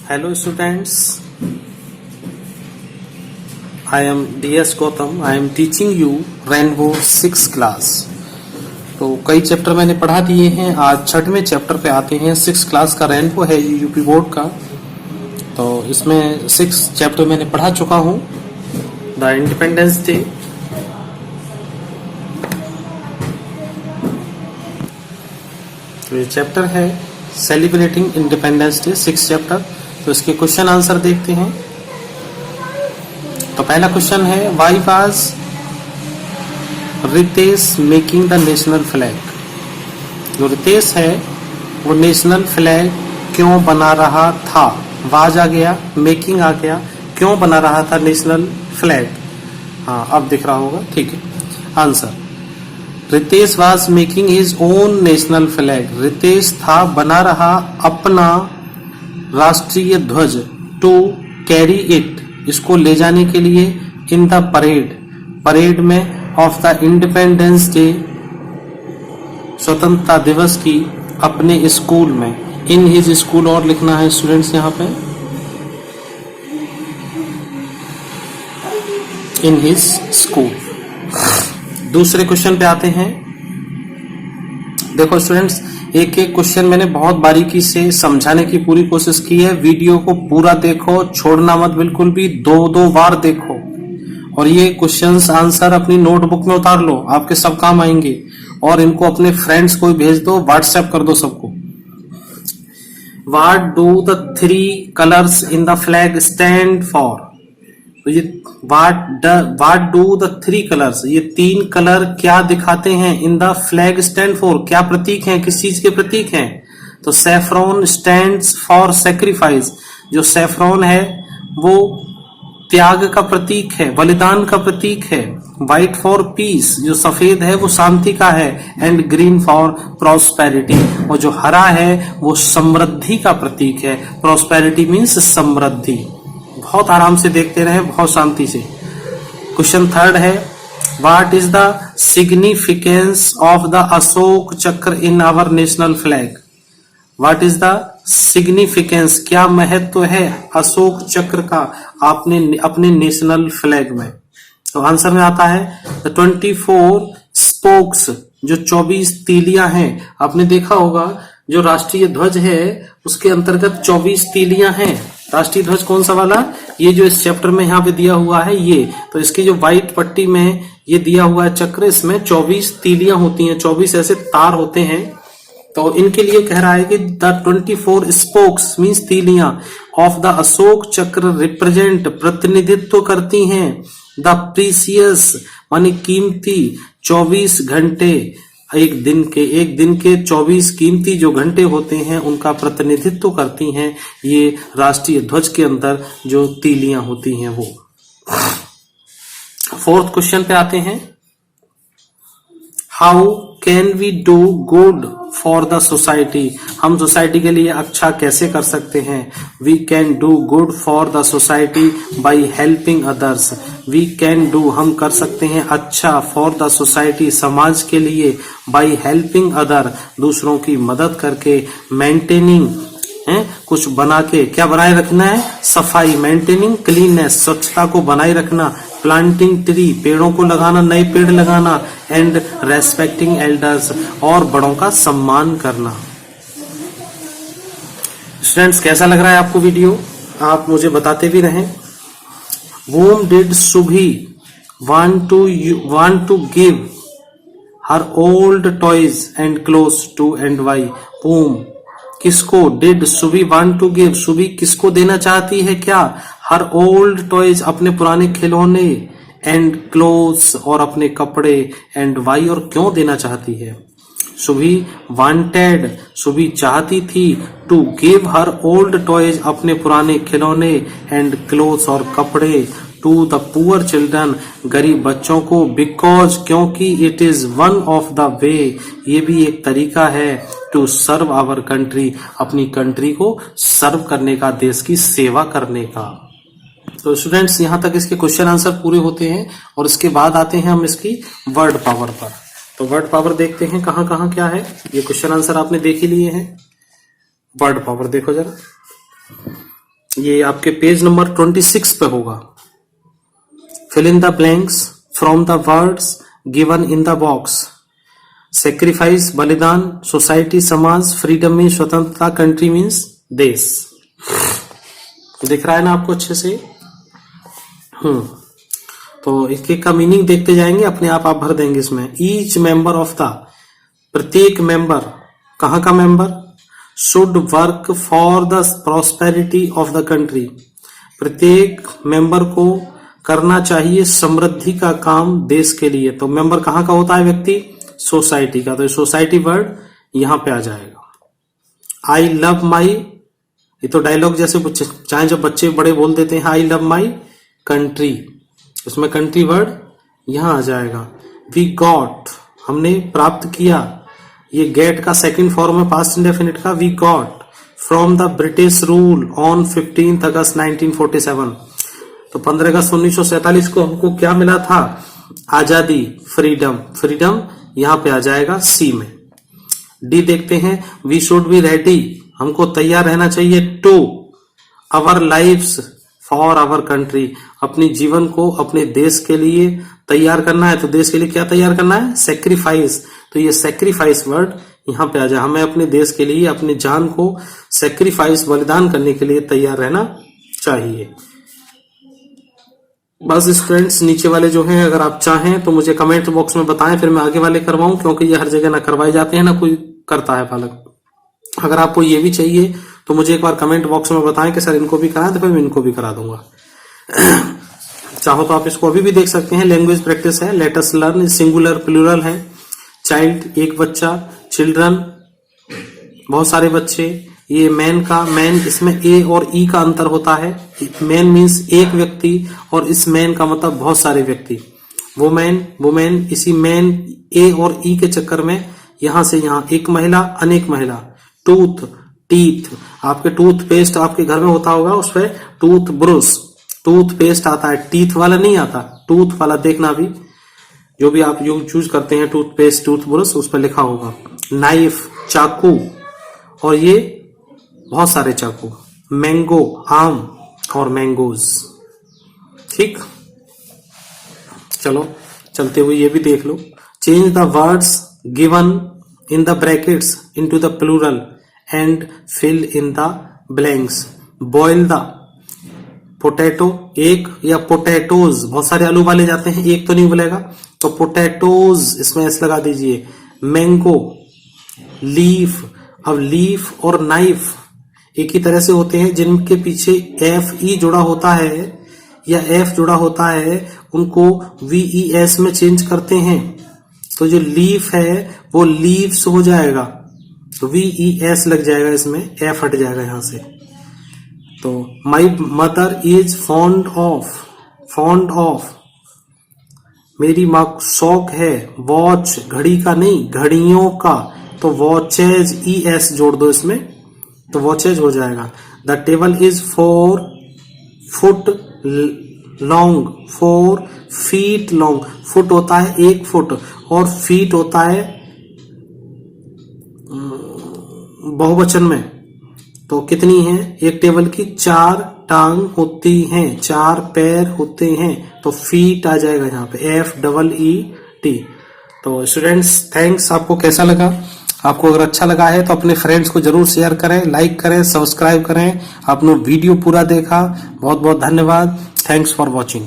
Hello students, I am DS Gautam. I am teaching you Rainbow 6 class. तो कई chapter मैंने पढ़ा दिए हैं, आज छठवें चैप्टर पे आते हैं। 6 क्लास का रेनबो है ये यूपी बोर्ड का। तो इसमें 6 चैप्टर मैंने पढ़ा चुका हूँ। द इंडिपेंडेंस डे, तो ये चैप्टर है सेलिब्रेटिंग इंडिपेंडेंस डे, 6 चैप्टर। तो इसके क्वेश्चन आंसर देखते हैं। तो पहला क्वेश्चन है, why was Ritesh making the national flag. जो रितेश है वो नेशनल फ्लैग क्यों बना रहा था। वाज आ गया, मेकिंग आ गया, क्यों बना रहा था नेशनल फ्लैग। हाँ, अब दिख रहा होगा, ठीक है। Answer, Ritesh was making his own national flag. Ritesh था बना रहा अपना राष्ट्रीय ध्वज, टू कैरी इट, इसको ले जाने के लिए, इन द परेड, परेड में, ऑफ द इंडिपेंडेंस डे, स्वतंत्रता दिवस की, अपने स्कूल में। इन हिज स्कूल और लिखना है स्टूडेंट्स यहाँ पे, इन हिज स्कूल। दूसरे क्वेश्चन पे आते हैं। देखो स्टूडेंट्स, एक एक क्वेश्चन मैंने बहुत बारीकी से समझाने की पूरी कोशिश की है। वीडियो को पूरा देखो, छोड़ना मत बिल्कुल भी, 2-2 बार देखो। और ये क्वेश्चंस आंसर अपनी नोटबुक में उतार लो, आपके सब काम आएंगे। और इनको अपने फ्रेंड्स को भेज दो, व्हाट्सएप कर दो सबको। What do the 3 colours in the flag stand for. तो ये व्हाट डू द 3 कलर्स, ये 3 कलर क्या दिखाते हैं। In the flag stand for, क्या प्रतीक हैं, किस चीज के प्रतीक हैं। तो सैफ्रॉन स्टैंड्स फॉर सैक्रिफाइस। जो सैफ्रॉन है वो त्याग का प्रतीक है, बलिदान का प्रतीक है। व्हाइट फॉर पीस, जो सफेद है वो शांति का है। एंड ग्रीन फॉर प्रॉस्पेरिटी, और जो हरा है वो समृद्धि का प्रतीक है। प्रॉस्पेरिटी मीन्स समृद्धि। बहुत आराम से देखते रहे, बहुत शांति से। क्वेश्चन थर्ड है, what is the significance of the Ashok Chakra in our national flag. What is the significance, क्या महत्व है अशोक चक्र का आपने अपने नेशनल फ्लैग में। तो आंसर में आता है द 24 स्पोक्स, जो 24 तीलियां हैं। आपने देखा होगा जो राष्ट्रीय ध्वज है उसके अंतर्गत 24 तीलियां हैं। राष्ट्रीय ध्वज कौन सा वाला, ये जो इस चैप्टर में यहाँ पे दिया हुआ है ये। तो इसकी जो व्हाइट पट्टी में ये दिया हुआ है चक्र, इसमें 24 तीलियां होती हैं, 24 ऐसे तार होते हैं। तो इनके लिए कह रहा है कि द 24 स्पोक्स मीन्स तीलियां of the Ashok Chakra represent, प्रतिनिधित्व करती हैं, द प्रीसियस मानी कीमती 24 घंटे, एक दिन के 24 कीमती जो घंटे होते हैं उनका प्रतिनिधित्व करती हैं ये राष्ट्रीय ध्वज के अंदर जो तीलियां होती हैं वो। फोर्थ क्वेश्चन पे आते हैं, how can we do good for the society. हम सोसाइटी के लिए अच्छा कैसे कर सकते हैं। We can do good for the society by helping others. We can do, हम कर सकते हैं अच्छा, फॉर द सोसाइटी, समाज के लिए, बाई हेल्पिंग अदर, दूसरों की मदद करके, मेंटेनिंग है कुछ बना के, क्या बनाए रखना है, सफाई, मेंटेनिंग क्लीननेस, स्वच्छता को बनाए रखना, प्लांटिंग ट्री, पेड़ों को लगाना, नए पेड़ लगाना, एंड रेस्पेक्टिंग एल्डर्स, और बड़ों का सम्मान करना। स्टूडेंट्स, कैसा लग रहा है आपको वीडियो, आप मुझे बताते भी रहें। Whom did Subhi want to give her old toys and clothes to and why? Whom, किसको, did Subhi want to give, सुबी किसको देना चाहती है क्या, her old toys, अपने पुराने खिलौने, and clothes, और अपने कपड़े, and why, और क्यों देना चाहती है। सुबी वांटेड, सुबी चाहती थी, to give her old toys, अपने पुराने खिलौने, एंड क्लोथ्स, और कपड़े, टू द पुअर चिल्ड्रन, गरीब बच्चों को, बिकॉज, क्योंकि, it is one of the way, ये भी एक तरीका है, टू सर्व आवर कंट्री, अपनी कंट्री को सर्व करने का, देश की सेवा करने का। तो स्टूडेंट्स, यहां तक इसके क्वेश्चन आंसर पूरे होते हैं और इसके बाद आते हैं हम इसकी वर्ड पावर पर। तो वर्ड पावर देखते हैं कहां कहां क्या है। ये क्वेश्चन आंसर आपने देख ही लिए हैं। वर्ड पावर देखो जरा, ये आपके पेज नंबर 26 पे होगा। Fill in the blanks from the words given in the box. Sacrifice बलिदान, सोसाइटी समाज, फ्रीडम मीन्स स्वतंत्रता, कंट्री मीन्स देश। दिख रहा है ना आपको अच्छे से? तो इसके का मीनिंग देखते जाएंगे, अपने आप भर देंगे इसमें। ईच मेंबर ऑफ द, प्रत्येक मेंबर, कहाँ का member? Should work for the prosperity of the country, प्रत्येक मेंबर को करना चाहिए समृद्धि का काम देश के लिए। तो मेंबर कहाँ का होता है व्यक्ति? सोसाइटी का। तो सोसाइटी वर्ड यहां पे आ जाएगा। आई लव माई, ये तो डायलॉग जैसे चाहे जब बच्चे बड़े बोल देते हैं आई लव माई कंट्री, इसमें कंट्री वर्ड यहां आ जाएगा। वी गॉट, हमने प्राप्त किया, ये गेट का सेकंड फॉर्म है पास्ट इंडेफिनिट का। We got from the British rule on 15 August 1947, तो 15 अगस्त 1947 को हमको क्या मिला था? आजादी, फ्रीडम। फ्रीडम यहां पे आ जाएगा सी में। डी देखते हैं, वी शुड बी रेडी, हमको तैयार रहना चाहिए to our lives for our country, अपनी जीवन को अपने देश के लिए तैयार करना है। तो देश के लिए क्या तैयार करना है? सेक्रीफाइस। तो ये सेक्रीफाइस वर्ड यहां पे आ जाए। हमें अपने देश के लिए अपनी जान को सेक्रीफाइस, बलिदान करने के लिए तैयार रहना चाहिए। बस स्टूडेंट्स, नीचे वाले जो हैं अगर आप चाहें तो मुझे कमेंट बॉक्स में बताएं, फिर मैं आगे वाले करवाऊं, क्योंकि ये हर जगह ना करवाए जाते हैं ना कोई करता है बालक। अगर आपको ये भी चाहिए तो मुझे एक बार कमेंट बॉक्स में बताएं कि सर इनको भी कराएं, तो फिर मैं इनको भी करा दूंगा। चाहो तो आप इसको अभी भी देख सकते हैं। लैंग्वेज प्रैक्टिस है, let us learn, singular plural है। चाइल्ड एक बच्चा, चिल्ड्रन बहुत सारे बच्चे। ये मैन का, मैन इसमें ए और ई का अंतर होता है। मैन मीन्स एक व्यक्ति और इस मैन का मतलब बहुत सारे व्यक्ति। वुमेन, वुमेन, इसी मैन ए और ई के चक्कर में यहां से यहां एक महिला, अनेक महिला। टूथ, टीथ, आपके टूथपेस्ट आपके घर में होता होगा, उस पर टूथ ब्रश, टूथपेस्ट आता है, टीथ वाला नहीं आता। टूथ वाला देखना भी, जो भी आप यूज करते हैं टूथपेस्ट, टूथ ब्रश, उस पर लिखा होगा। नाइफ, चाकू, और ये बहुत सारे चाकू। मैंगो, आम और मैंगोज। ठीक, चलो चलते हुए ये भी देख लो। Change the words given in the brackets into the plural and fill in the blanks. Boil the potato, एक, या पोटैटोज, बहुत सारे आलू वाले जाते हैं, एक तो नहीं बोलेगा, तो पोटैटोज इसमें एस लगा दीजिए। मैंगो, लीफ, अब लीफ और नाइफ एक ही तरह से होते हैं, जिनके पीछे एफ ई जुड़ा होता है या एफ जुड़ा होता है, उनको VES में चेंज करते हैं। तो जो लीफ है वो लीव्स हो जाएगा, तो VES लग जाएगा, इसमें एफ हट जाएगा यहां से। तो my mother is fond of, fond of, मेरी माँ को शौक है वॉच, घड़ी का नहीं, घड़ियों का, तो वॉचेज, ES जोड़ दो इसमें, तो वॉचेज हो जाएगा। The table is 4 foot long, 4 feet long. Foot होता है 1 फुट और फीट होता है बहुवचन में, तो कितनी है? एक टेबल की 4 टांग होती हैं, 4 पैर होते हैं, तो फीट आ जाएगा यहाँ पे, FEET। तो स्टूडेंट्स थैंक्स। आपको कैसा लगा? आपको अगर अच्छा लगा है तो अपने फ्रेंड्स को जरूर शेयर करें, लाइक करें, सब्सक्राइब करें। आपने वीडियो पूरा देखा, बहुत बहुत धन्यवाद। Thanks for watching.